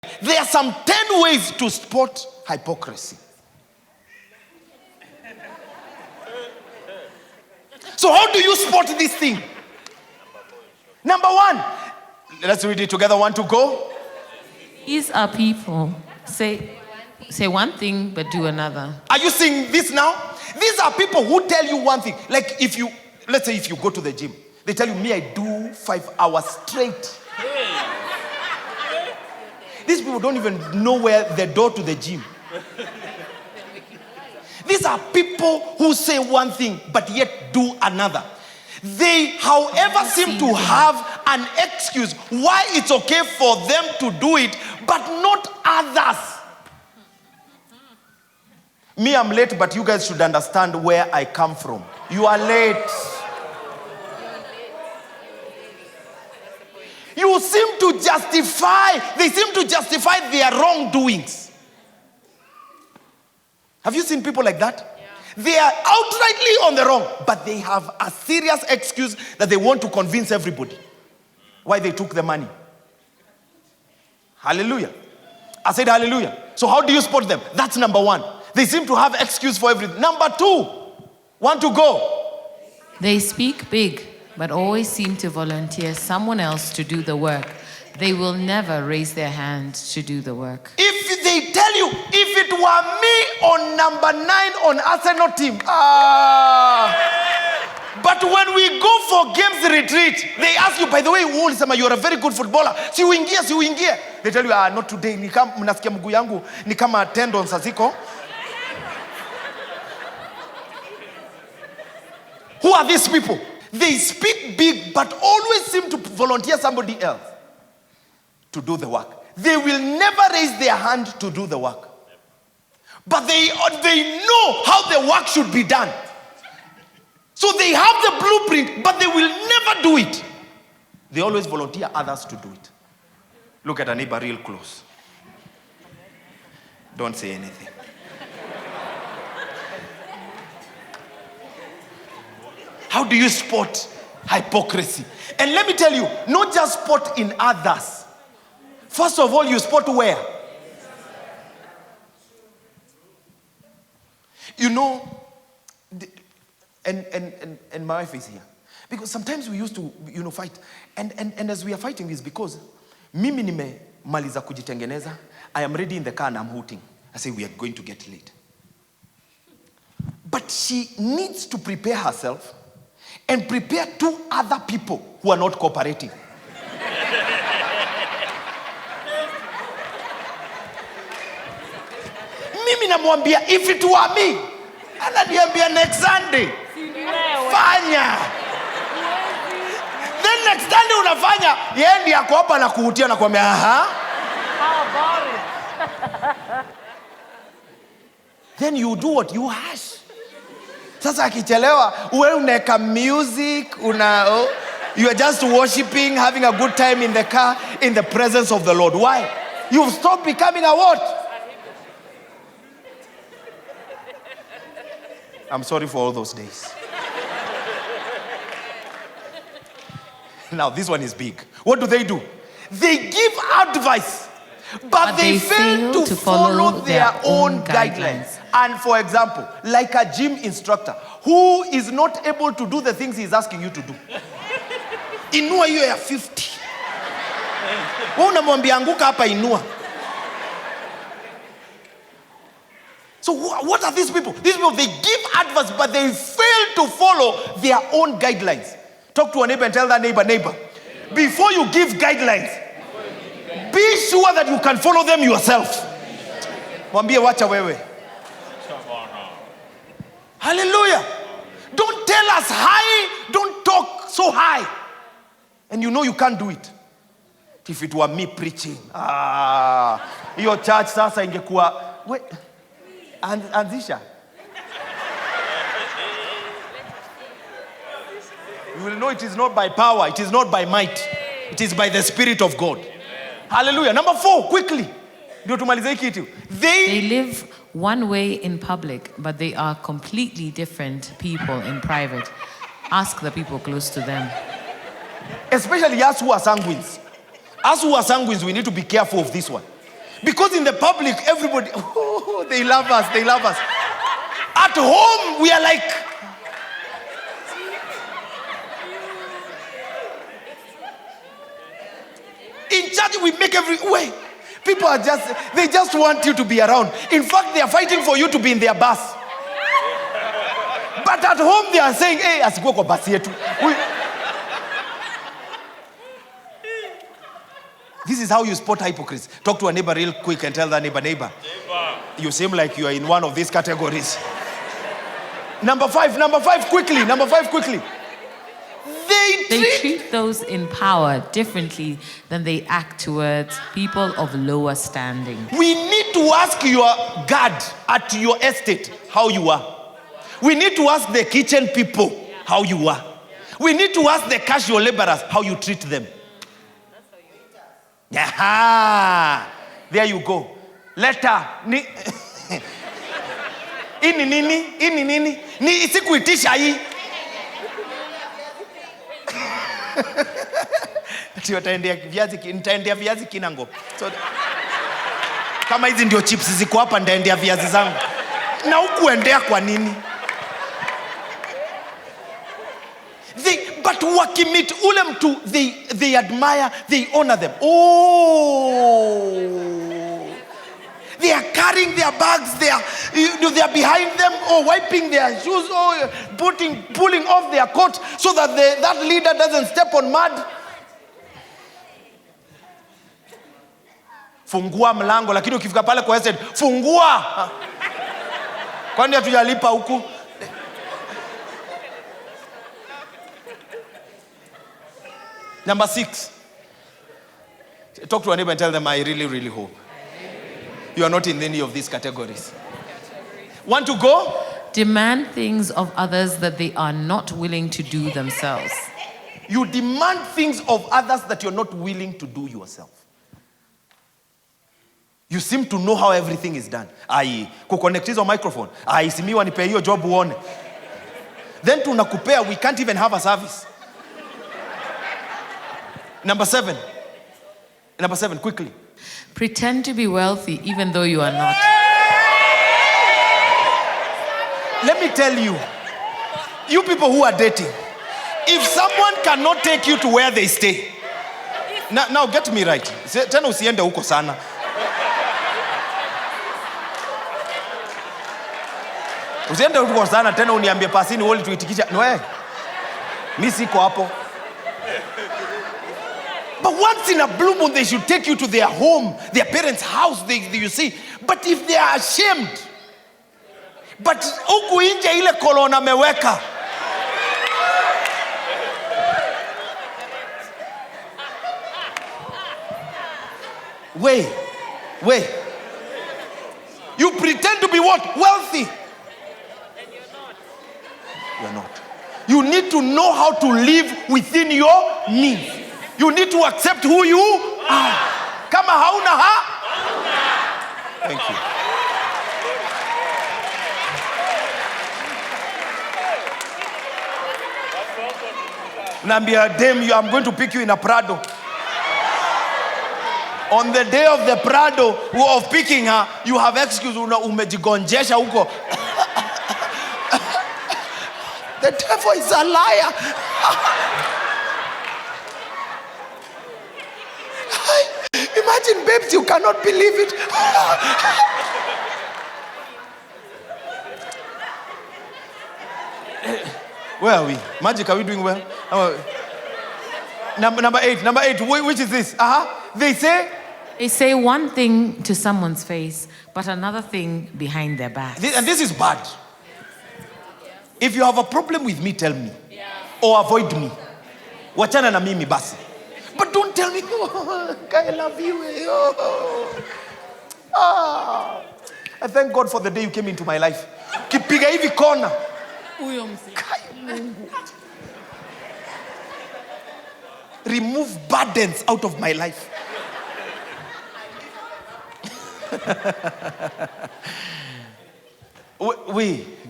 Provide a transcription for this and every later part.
There are some 10 ways to spot hypocrisy. So how do you spot this thing? Number one, let's read it together. 1, 2, go. These are people say one thing but do another. Are you seeing this now? These are people who tell you one thing. Like let's say if you go to the gym, they tell you, me, I do 5 hours straight. These people don't even know where the door to the gym. These are people who say one thing but yet do another. They, however, seem to have an excuse why it's okay for them to do it, but not others. Me, I'm late, but you guys should understand where I come from. You are late. They seem to justify their wrongdoings. Have you seen people like that? Yeah. They are outrightly on the wrong, but they have a serious excuse that they want to convince everybody why they took the money. Hallelujah. I said hallelujah. So how do you spot them? That's number one. They seem to have excuse for everything. Number 2, 1 to go. They speak big, but always seem to volunteer someone else to do the work. They will never raise their hand to do the work. If they tell you, if it were me on number 9 on Arsenal team, but when we go for games retreat, they ask you, by the way, you're a very good footballer. Si uingie. They tell you, not today. Mnasikia mguu yangu ni kama tendons haziko. Who are these people? They speak big, but always seem to volunteer somebody else to do the work. They will never raise their hand to do the work. But they know how the work should be done. So they have the blueprint, but they will never do it. They always volunteer others to do it. Look at a neighbor real close. Don't say anything. How do you spot hypocrisy? And let me tell you, not just spot in others. First of all, you spot where? You know, and my wife is here. Because sometimes we used to, fight. And as we are fighting this, because mimi nimemaliza kujitengeneza, I am ready in the car and I'm hooting. I say, we are going to get late. But she needs to prepare herself and prepare 2 other people who are not cooperating. Mimi namwambia, if it were me, ananiambia next Sunday, fanya. Then next Sunday unafanya, yeye ndiye ako hapa na kuhutia na kuambia, How about it? Then you do what? You hush. Sasa akichelewa, uwe uneka music, you are just worshiping, having a good time in the car, in the presence of the Lord. Why? You've stopped becoming a what? I'm sorry for all those days. Now, this one is big. What do? They give advice, but they fail to follow their own guidelines. And for example, like a gym instructor who is not able to do the things he's asking you to do. Inua hiyo ya 50. Wewe unamwambia anguka hapa inua. So what are these people? These people, they give advice, but they fail to follow their own guidelines. Talk to a neighbor and tell that neighbor, before you give guidelines, be sure that you can follow them yourself. Mwambie wacha wewe. Hallelujah. Don't tell us high, don't talk so high. And you know you can't do it. If it were me preaching, your church sasa ingekuwa, wait, anzisha. You will know it is not by power, it is not by might, it is by the Spirit of God. Amen. Hallelujah. Number 4, quickly. They live one way in public, but they are completely different people in private. Ask the people close to them. Especially us who are sanguines. Us who are sanguines, we need to be careful of this one. Because in the public, everybody, oh, they love us, they love us. At home, we are like, in church, we make every way. People are they just want you to be around. In fact, they are fighting for you to be in their bus. But at home, they are saying, hey, asikuwe kwa basi yetu. This is how you spot hypocrisy. Talk to a neighbor real quick and tell that neighbor, you seem like you are in one of these categories. Number five, quickly. They treat those in power differently than they act towards people of lower standing. We need to ask your guard at your estate how you are. We need to ask the kitchen people how you are. We need to ask the casual laborers how you treat them. Aha! There you go. Letter. Ini nini? Ni isikuitisha hii. Nitaendea viazi kinango. So, kama hizi ndio chips ziko hapa ndaendea viazi zangu. Na hukuendea kwa nini? But wakimit ule mtu, they admire, they honor them. Oh, they are carrying their bags, they are behind them, or wiping their shoes, or pulling off their coat so that that leader doesn't step on mud. Fungua mlango, lakini ukifika pale kwa estate, fungua. Kwani hatujalipa huku? Number 6. Talk to a neighbor and tell them, I really, really hope you are not in any of these categories. Want to go? Demand things of others that they are not willing to do themselves. You demand things of others that you're not willing to do yourself. You seem to know how everything is done. Kuconnect hizo microphone. Simiwa nipe hiyo job uone. Then tunakupea, we can't even have a service. Number 7, quickly. Pretend to be wealthy even though you are not. Let me tell you, you people who are dating, if someone cannot take you to where they stay, now get me right. Tena usiende huko sana. Usiende huko sana tena uniambie pasini wali tuitikisha. No, mimi siko hapo. But once in a blue moon, they should take you to their home, their parents' house, you see. But if they are ashamed, but huku nje ile kolona meweka. Wait. You pretend to be what? Wealthy. And you're not. You're not. You need to know how to live within your means. You need to accept who you are. Kama hauna Thank you. Nambia dem, I'm going to pick you in a Prado. On the day of the Prado of picking her, you have excuse, umejigonjesha huko. The devil is a liar. Imagine, babes, you cannot believe it. Where are we? Magic, are we doing well? Number 8. Which is this? They say one thing to someone's face, but another thing behind their back. And this is bad. If you have a problem with me, tell me. Or avoid me. Wachana na mimi basi. But don't tell me, oh, I love you. Oh. I thank God for the day you came into my life. Kipiga hivi kona. Remove burdens out of my life.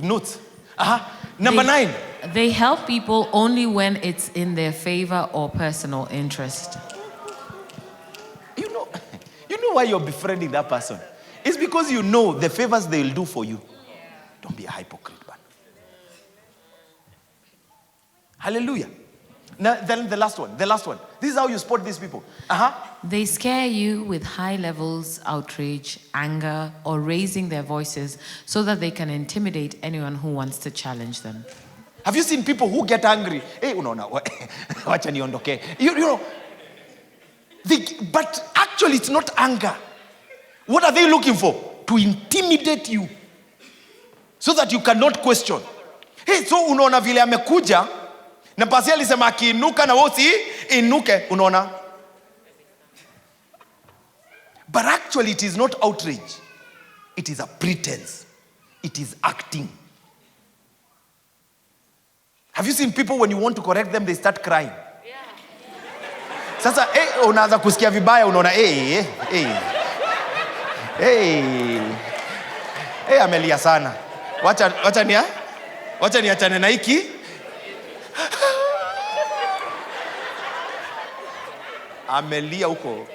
Note. Number 9. They help people only when it's in their favor or personal interest. You know why you're befriending that person. It's because you know the favors they will do for you. Don't be a hypocrite, man. Hallelujah. Now, then the last one. This is how you spot these people. They scare you with high levels, outrage, anger, or raising their voices so that they can intimidate anyone who wants to challenge them. Have you seen people who get angry? Hey, unaona, wacha niondoke. You know, but actually it's not anger. What are they looking for? To intimidate you so that you cannot question. Hey, so unaona vile amekuja na pasi alisema akiinuka na wewe inuke, unaona? But actually it is not outrage. It is a pretense. It is acting. Have you seen people when you want to correct them, they start crying? Yeah. Sasa, unaanza kusikia vibaya, unaona, amelia sana. Wacha niachane na hiki. Amelia huko.